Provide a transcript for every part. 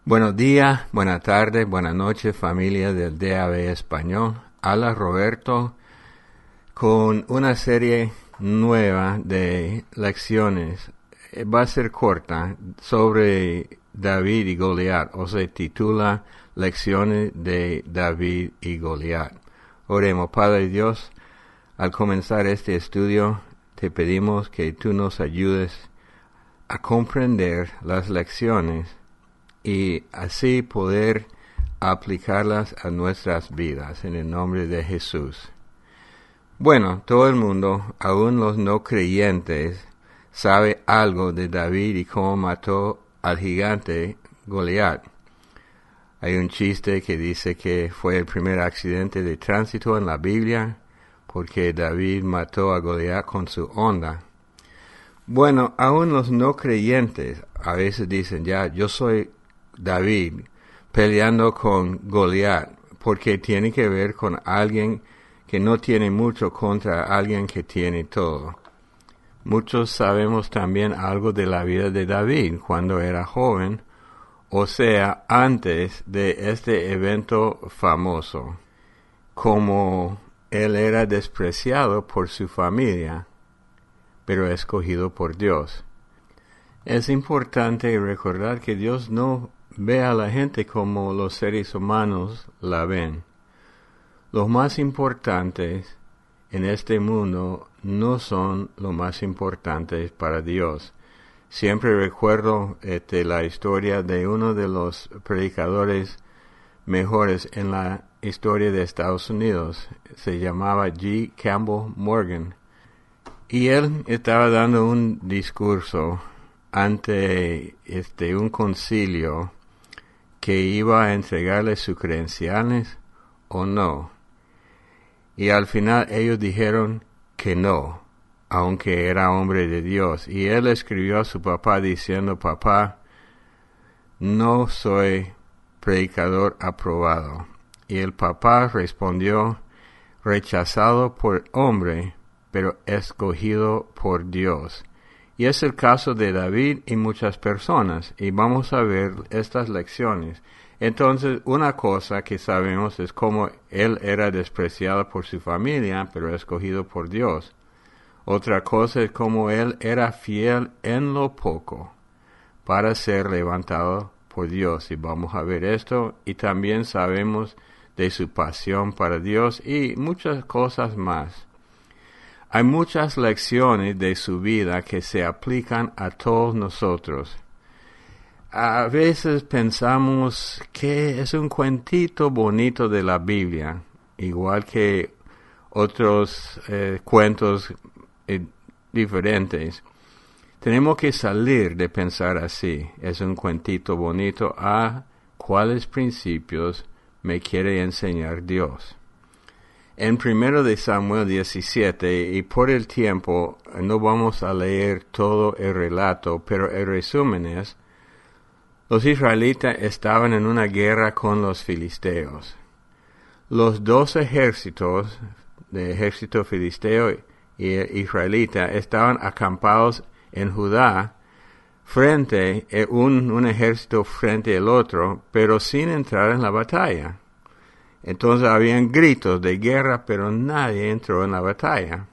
Buenos días, buenas tardes, buenas noches, familia del DAB Español. Habla Roberto con una serie nueva de lecciones. Va a ser corta sobre David y Goliat, o se titula Lecciones de David y Goliat. Oremos, Padre Dios, al comenzar este estudio, te pedimos que tú nos ayudes a comprender las lecciones y así poder aplicarlas a nuestras vidas, en el nombre de Jesús. Bueno, todo el mundo, aún los no creyentes, sabe algo de David y cómo mató al gigante Goliat. Hay un chiste que dice que fue el primer accidente de tránsito en la Biblia, porque David mató a Goliat con su honda. Bueno, aún los no creyentes a veces dicen, yo soy David peleando con Goliat, porque tiene que ver con alguien que no tiene mucho contra alguien que tiene todo. Muchos sabemos también algo de la vida de David cuando era joven, o sea, antes de este evento famoso, como él era despreciado por su familia, pero escogido por Dios. Es importante recordar que Dios no ve a la gente como los seres humanos la ven. Los más importantes en este mundo no son los más importantes para Dios. Siempre recuerdo la historia de uno de los predicadores mejores en la historia de Estados Unidos. Se llamaba G. Campbell Morgan. Y él estaba dando un discurso ante un concilio que iba a entregarle sus credenciales o no. Y al final ellos dijeron que no, aunque era hombre de Dios. Y él escribió a su papá diciendo, papá, no soy predicador aprobado. Y el papá respondió, rechazado por hombre, pero escogido por Dios. Y es el caso de David y muchas personas, y vamos a ver estas lecciones. Entonces, una cosa que sabemos es cómo él era despreciado por su familia, pero escogido por Dios. Otra cosa es cómo él era fiel en lo poco, para ser levantado por Dios. Y vamos a ver esto, y también sabemos de su pasión para Dios y muchas cosas más. Hay muchas lecciones de su vida que se aplican a todos nosotros. A veces pensamos que es un cuentito bonito de la Biblia, igual que otros cuentos diferentes. Tenemos que salir de pensar así, es un cuentito bonito, a cuáles principios me quiere enseñar Dios. En 1 de Samuel 17, y por el tiempo no vamos a leer todo el relato, pero el resumen es, los israelitas estaban en una guerra con los filisteos. Los dos ejércitos, el ejército filisteo y el israelita, estaban acampados en Judá, frente un ejército frente al otro, pero sin entrar en la batalla. Entonces habían gritos de guerra, pero nadie entró en la batalla.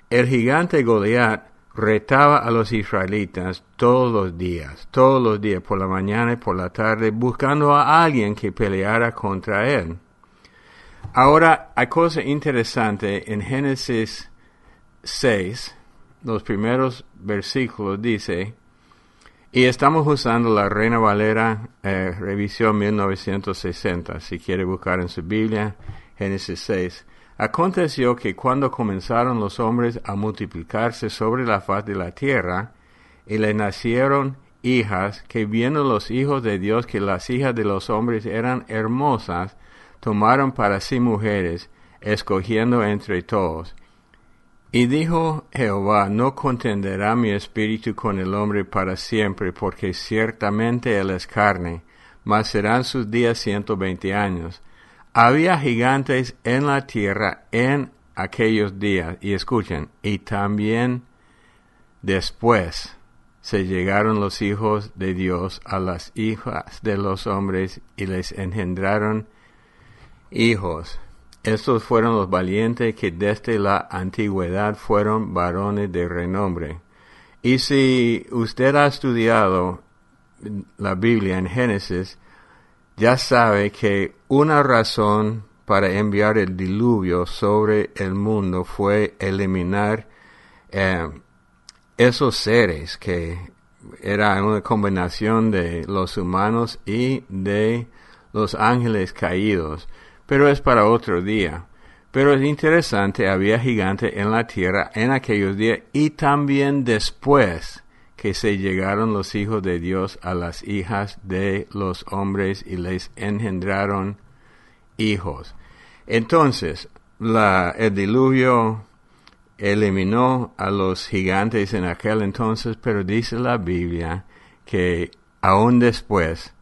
El gigante Goliat retaba a los israelitas todos los días, por la mañana y por la tarde, buscando a alguien que peleara contra él. Ahora, hay cosa interesante en Génesis 6, los primeros versículos dice, y estamos usando la Reina Valera, revisión 1960, si quiere buscar en su Biblia, Génesis 6. Aconteció que cuando comenzaron los hombres a multiplicarse sobre la faz de la tierra, y le nacieron hijas, que viendo los hijos de Dios que las hijas de los hombres eran hermosas, tomaron para sí mujeres, escogiendo entre todos. Y dijo Jehová, no contenderá mi espíritu con el hombre para siempre, porque ciertamente él es carne, mas serán sus días 120 años. Había gigantes en la tierra en aquellos días, y escuchen, y también después se llegaron los hijos de Dios a las hijas de los hombres y les engendraron hijos. Estos fueron los valientes que desde la antigüedad fueron varones de renombre. Y si usted ha estudiado la Biblia en Génesis, ya sabe que una razón para enviar el diluvio sobre el mundo fue eliminar esos seres que era una combinación de los humanos y de los ángeles caídos. Pero es para otro día. Pero es interesante, había gigantes en la tierra en aquellos días y también después que se llegaron los hijos de Dios a las hijas de los hombres y les engendraron hijos. Entonces, el diluvio eliminó a los gigantes en aquel entonces, pero dice la Biblia que aún después,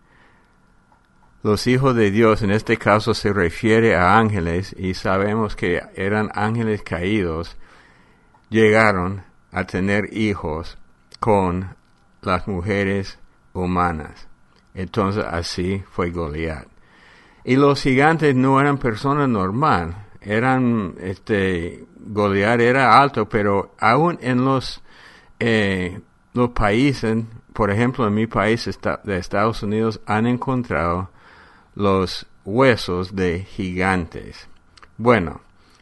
los hijos de Dios, en este caso se refiere a ángeles, y sabemos que eran ángeles caídos, llegaron a tener hijos con las mujeres humanas. Entonces así fue Goliat. Y los gigantes no eran personas normales, Goliat era alto, pero aún en los países, por ejemplo en mi país de Estados Unidos, han encontrado los huesos de gigantes. Bueno,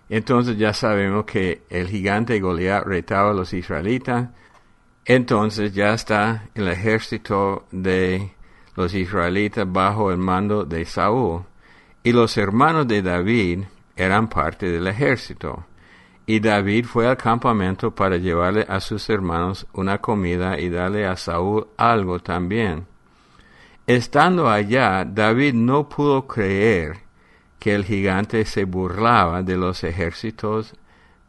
entonces ya sabemos que el gigante Goliat retaba a los israelitas. Entonces ya está el ejército de los israelitas bajo el mando de Saúl. Y los hermanos de David eran parte del ejército. Y David fue al campamento para llevarle a sus hermanos una comida y darle a Saúl algo también. Estando allá, David no pudo creer que el gigante se burlaba de los ejércitos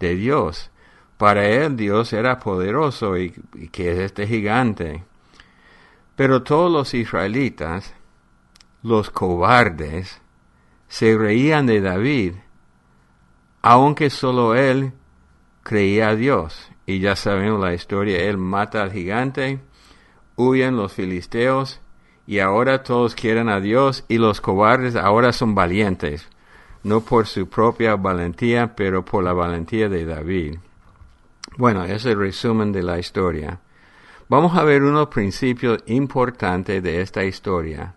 de Dios. Para él Dios era poderoso y que es este gigante. Pero todos los israelitas, los cobardes, se reían de David, aunque solo él creía a Dios. Y ya sabemos la historia, él mata al gigante, huyen los filisteos, y ahora todos quieren a Dios, y los cobardes ahora son valientes, no por su propia valentía, pero por la valentía de David. Bueno, ese es el resumen de la historia. Vamos a ver unos principios importantes de esta historia.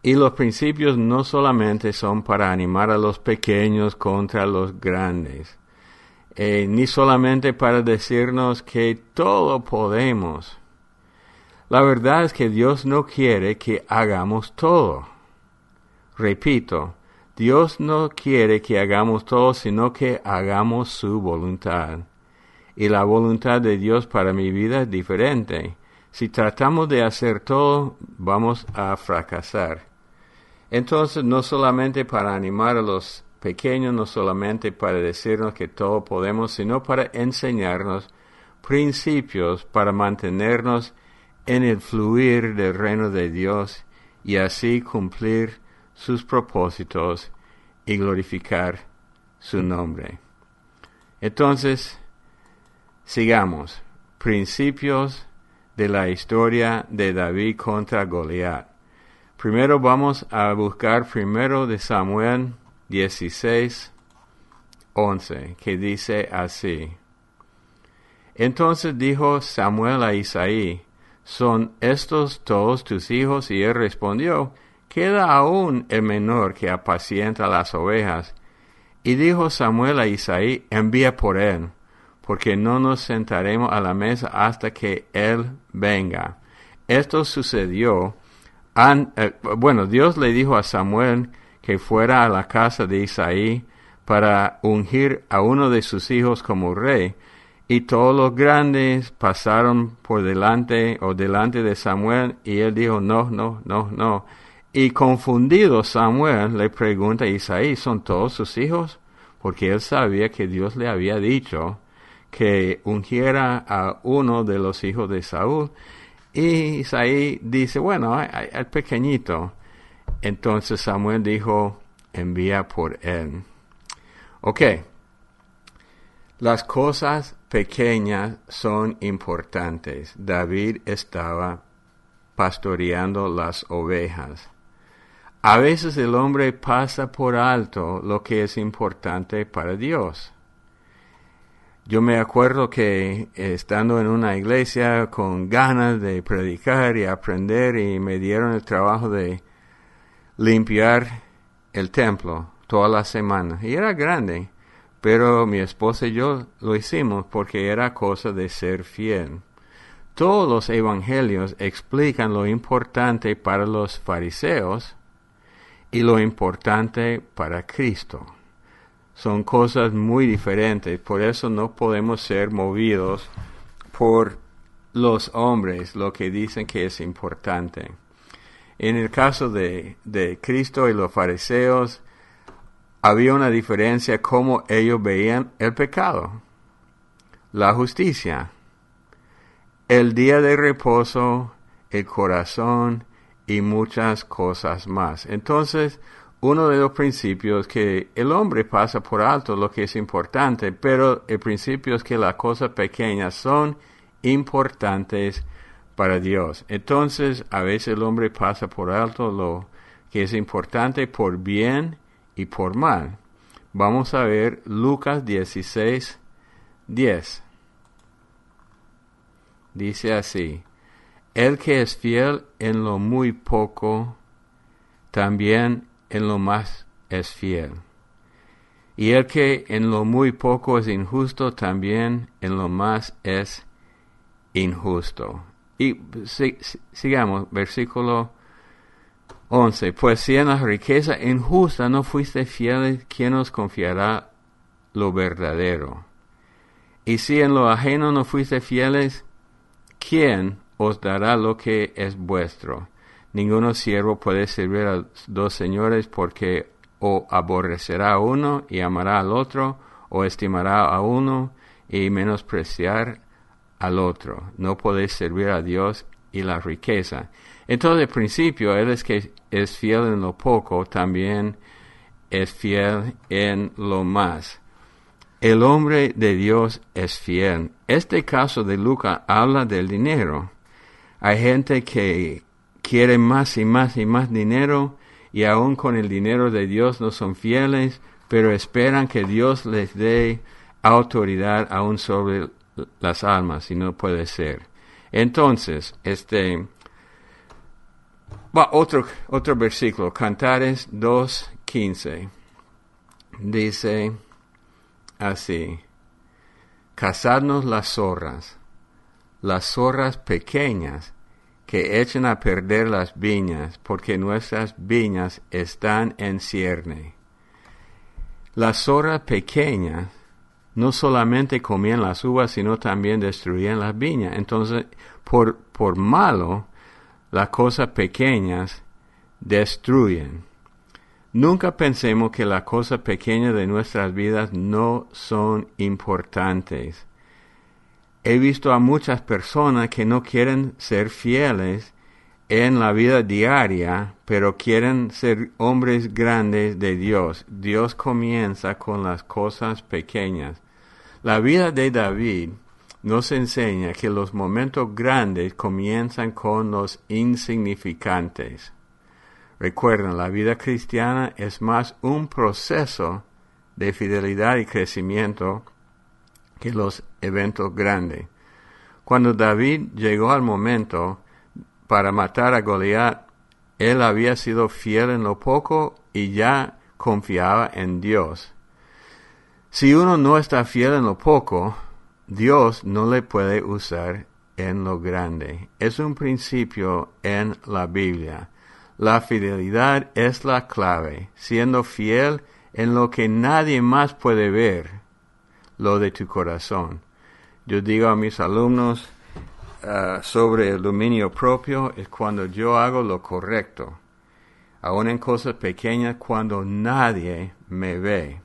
Y los principios no solamente son para animar a los pequeños contra los grandes, ni solamente para decirnos que todo podemos. La verdad es que Dios no quiere que hagamos todo. Repito, Dios no quiere que hagamos todo, sino que hagamos su voluntad. Y la voluntad de Dios para mi vida es diferente. Si tratamos de hacer todo, vamos a fracasar. Entonces, no solamente para animar a los pequeños, no solamente para decirnos que todo podemos, sino para enseñarnos principios para mantenernos en el fluir del reino de Dios y así cumplir sus propósitos y glorificar su nombre. Entonces, sigamos. Principios de la historia de David contra Goliat. Primero vamos a buscar primero de Samuel 16:11, que dice así. Entonces dijo Samuel a Isaí, ¿son estos todos tus hijos? Y él respondió, queda aún el menor que apacienta las ovejas. Y dijo Samuel a Isaí, envía por él, porque no nos sentaremos a la mesa hasta que él venga. Esto sucedió. Dios le dijo a Samuel que fuera a la casa de Isaí para ungir a uno de sus hijos como rey, y todos los grandes pasaron por delante de Samuel, y él dijo, no. Y confundido Samuel le pregunta a Isaí, ¿son todos sus hijos? Porque él sabía que Dios le había dicho que ungiera a uno de los hijos de Saúl. Y Isaí dice, bueno, al pequeñito. Entonces Samuel dijo, envía por él. Ok. Las cosas pequeñas son importantes. David estaba pastoreando las ovejas. A veces el hombre pasa por alto lo que es importante para Dios. Yo me acuerdo que estando en una iglesia con ganas de predicar y aprender, y me dieron el trabajo de limpiar el templo toda la semana. Y era grande, pero mi esposa y yo lo hicimos porque era cosa de ser fiel. Todos los evangelios explican lo importante para los fariseos y lo importante para Cristo. Son cosas muy diferentes, por eso no podemos ser movidos por los hombres, lo que dicen que es importante. En el caso de Cristo y los fariseos, había una diferencia cómo ellos veían el pecado, la justicia, el día de reposo, el corazón y muchas cosas más. Entonces, uno de los principios que el hombre pasa por alto lo que es importante, pero el principio es que las cosas pequeñas son importantes para Dios. Entonces, a veces el hombre pasa por alto lo que es importante por bien y por mal. Vamos a ver Lucas 16:10. Dice así: el que es fiel en lo muy poco, también en lo más es fiel. Y el que en lo muy poco es injusto, también en lo más es injusto. Y sigamos, versículo 11. Pues si en la riqueza injusta no fuiste fieles, ¿quién os confiará lo verdadero? Y si en lo ajeno no fuiste fieles, ¿quién os dará lo que es vuestro? Ninguno siervo puede servir a dos señores, porque o aborrecerá a uno y amará al otro, o estimará a uno y menospreciar al otro. No podéis servir a Dios y la riqueza. Entonces, el principio, él es que es fiel en lo poco, también es fiel en lo más. El hombre de Dios es fiel. Este caso de Lucas habla del dinero. Hay gente que quiere más y más y más dinero, y aún con el dinero de Dios no son fieles, pero esperan que Dios les dé autoridad aún sobre las almas, y no puede ser. Entonces, otro versículo, Cantares 2:15, dice así: cazadnos las zorras pequeñas, que echen a perder las viñas, porque nuestras viñas están en cierne. Las zorras pequeñas no solamente comían las uvas, sino también destruían las viñas. Entonces, por malo, las cosas pequeñas destruyen. Nunca pensemos que las cosas pequeñas de nuestras vidas no son importantes. He visto a muchas personas que no quieren ser fieles en la vida diaria, pero quieren ser hombres grandes de Dios. Dios comienza con las cosas pequeñas. La vida de David nos enseña que los momentos grandes comienzan con los insignificantes. Recuerden, la vida cristiana es más un proceso de fidelidad y crecimiento que los eventos grandes. Cuando David llegó al momento para matar a Goliat, él había sido fiel en lo poco y ya confiaba en Dios. Si uno no está fiel en lo poco, Dios no le puede usar en lo grande. Es un principio en la Biblia. La fidelidad es la clave, siendo fiel en lo que nadie más puede ver, lo de tu corazón. Yo digo a mis alumnos sobre el dominio propio, es cuando yo hago lo correcto, aun en cosas pequeñas, cuando nadie me ve.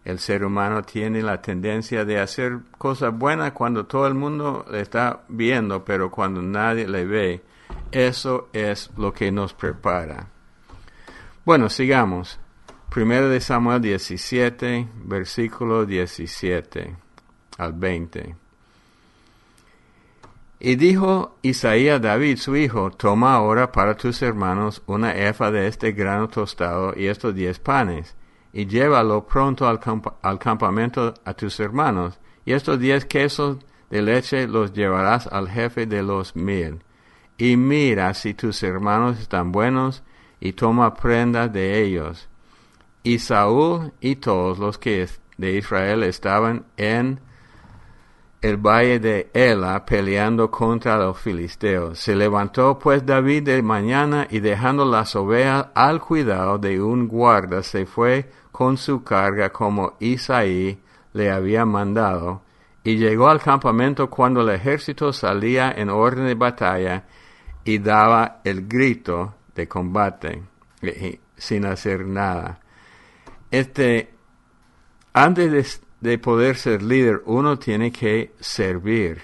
El ser humano tiene la tendencia de hacer cosas buenas cuando todo el mundo le está viendo, pero cuando nadie le ve, eso es lo que nos prepara. Bueno, sigamos. 1 de Samuel 17, versículo 17. al 20. Y dijo Isaías a David, su hijo, toma ahora para tus hermanos una efa de este grano tostado y estos 10 panes, y llévalo pronto al campamento a tus hermanos, y estos 10 quesos de leche los llevarás al jefe de los 1000. Y mira si tus hermanos están buenos, y toma prenda de ellos. Y Saúl y todos los que de Israel estaban en el valle de Ela peleando contra los filisteos. Se levantó pues David de mañana y dejando las ovejas al cuidado de un guarda se fue con su carga como Isaí le había mandado, y llegó al campamento cuando el ejército salía en orden de batalla y daba el grito de combate sin hacer nada. Antes de poder ser líder, uno tiene que servir.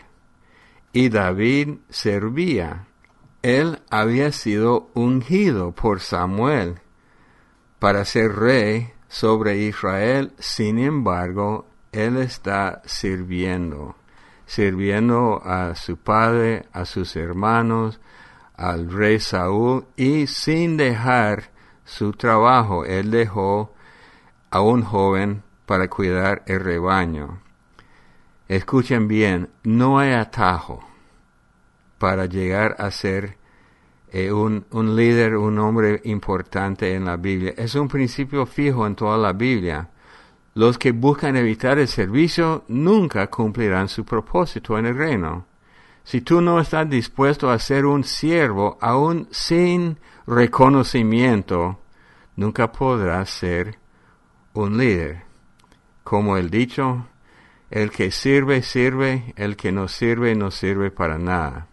Y David servía. Él había sido ungido por Samuel para ser rey sobre Israel. Sin embargo, él está sirviendo a su padre, a sus hermanos, al rey Saúl, y sin dejar su trabajo, él dejó a un joven para cuidar el rebaño. Escuchen bien, no hay atajo para llegar a ser un líder, un hombre importante en la Biblia. Es un principio fijo en toda la Biblia. Los que buscan evitar el servicio nunca cumplirán su propósito en el reino. Si tú no estás dispuesto a ser un siervo, aún sin reconocimiento, nunca podrás ser un líder. Como el dicho, el que sirve, sirve, el que no sirve para nada.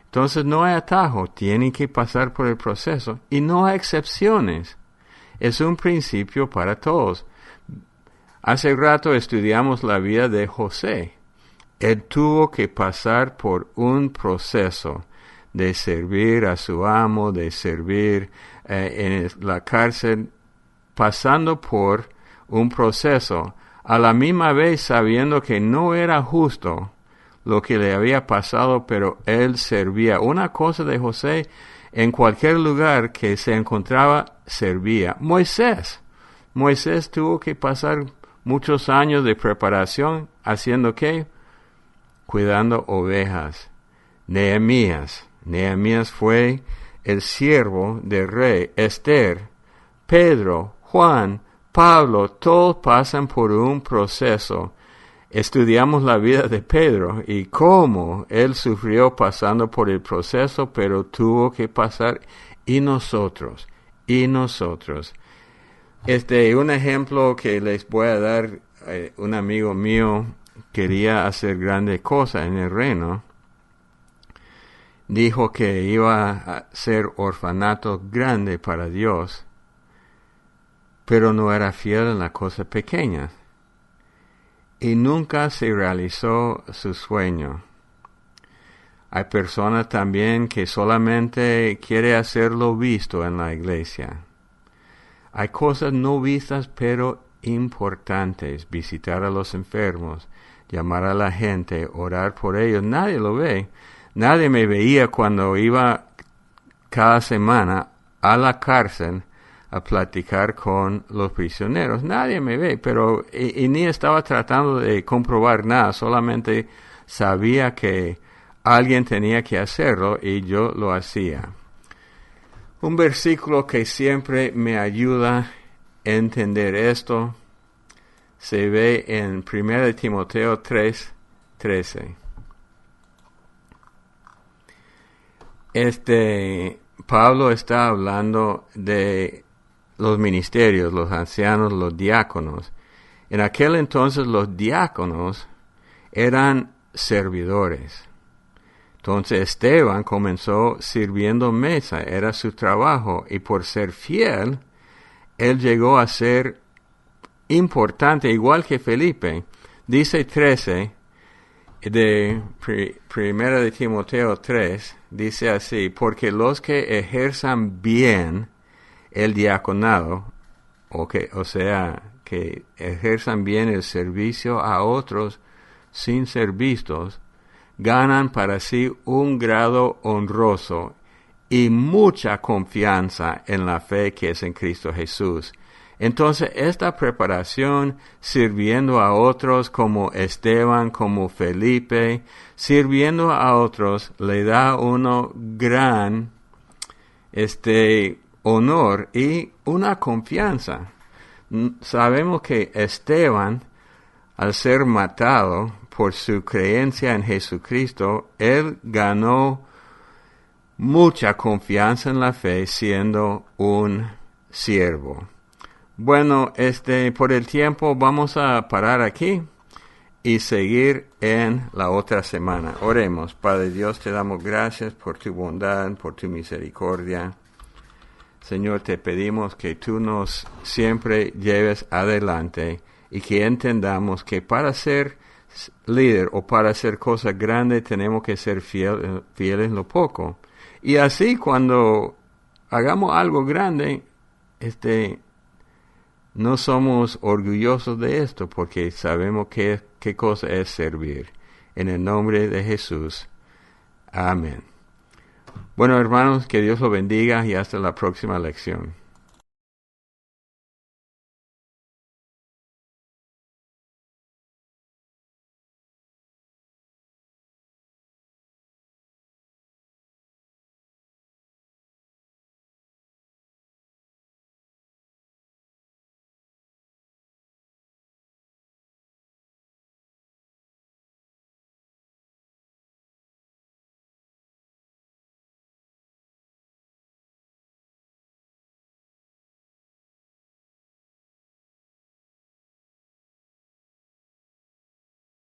Entonces no hay atajo, tienen que pasar por el proceso y no hay excepciones. Es un principio para todos. Hace rato estudiamos la vida de José. Él tuvo que pasar por un proceso de servir a su amo, de servir en la cárcel, pasando por un proceso, a la misma vez sabiendo que no era justo lo que le había pasado, pero él servía. Una cosa de José, en cualquier lugar que se encontraba, servía. Moisés tuvo que pasar muchos años de preparación, ¿haciendo qué? Cuidando ovejas. Nehemías fue el siervo del rey. Esther, Pedro, Juan, Pablo, todos pasan por un proceso. Estudiamos la vida de Pedro y cómo él sufrió pasando por el proceso, pero tuvo que pasar. Y nosotros. Un ejemplo que les voy a dar, un amigo mío quería hacer grandes cosas en el reino. Dijo que iba a ser orfanato grande para Dios, pero no era fiel en las cosas pequeñas. Y nunca se realizó su sueño. Hay personas también que solamente quieren hacerlo visto en la iglesia. Hay cosas no vistas pero importantes. Visitar a los enfermos, llamar a la gente, orar por ellos. Nadie lo ve. Nadie me veía cuando iba cada semana a la cárcel a platicar con los prisioneros. Nadie me ve, pero y ni estaba tratando de comprobar nada, solamente sabía que alguien tenía que hacerlo y yo lo hacía. Un versículo que siempre me ayuda a entender esto se ve en 1 Timoteo 3:13. Pablo está hablando de los ministerios, los ancianos, los diáconos. En aquel entonces los diáconos eran servidores. Entonces Esteban comenzó sirviendo mesa, era su trabajo, y por ser fiel, él llegó a ser importante, igual que Felipe. Dice 13 de 1 de Timoteo 3, dice así: porque los que ejerzan bien el diaconado, o sea, que ejerzan bien el servicio a otros, sin ser vistos, ganan para sí un grado honroso y mucha confianza en la fe que es en Cristo Jesús. Entonces, esta preparación, sirviendo a otros como Esteban, como Felipe, sirviendo a otros, le da uno gran honor y una confianza. Sabemos que Esteban, al ser matado por su creencia en Jesucristo, él ganó mucha confianza en la fe siendo un siervo. Bueno, por el tiempo vamos a parar aquí y seguir en la otra semana. Oremos. Padre Dios, te damos gracias por tu bondad, por tu misericordia. Señor, te pedimos que tú nos siempre lleves adelante y que entendamos que para ser líder o para hacer cosas grandes tenemos que ser fieles en lo poco. Y así cuando hagamos algo grande, no somos orgullosos de esto porque sabemos qué cosa es servir. En el nombre de Jesús. Amén. Bueno, hermanos, que Dios los bendiga y hasta la próxima lección.